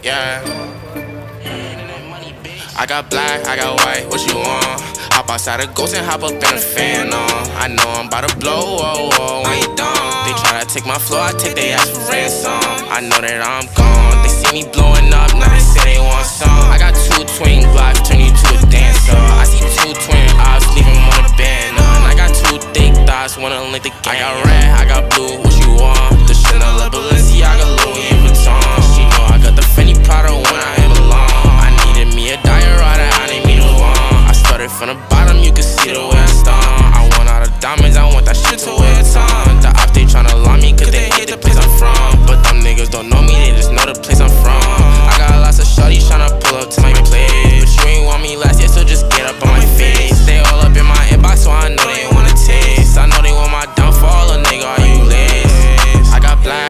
Yeah. I got black, I got white, what you want? Hop outside a ghost and hop up in a fan on. I know I'm about to blow, whoa, whoa, when you done. They try to take my flow, I take they ass for ransom. I know that I'm gone, they see me blowing up, now they say they want some. I got two twin blocks, turn you to a dancer. I see two twin eyes, leave them on a band. And I got two thick thighs, wanna link the game. I got red, I got blue, what you want?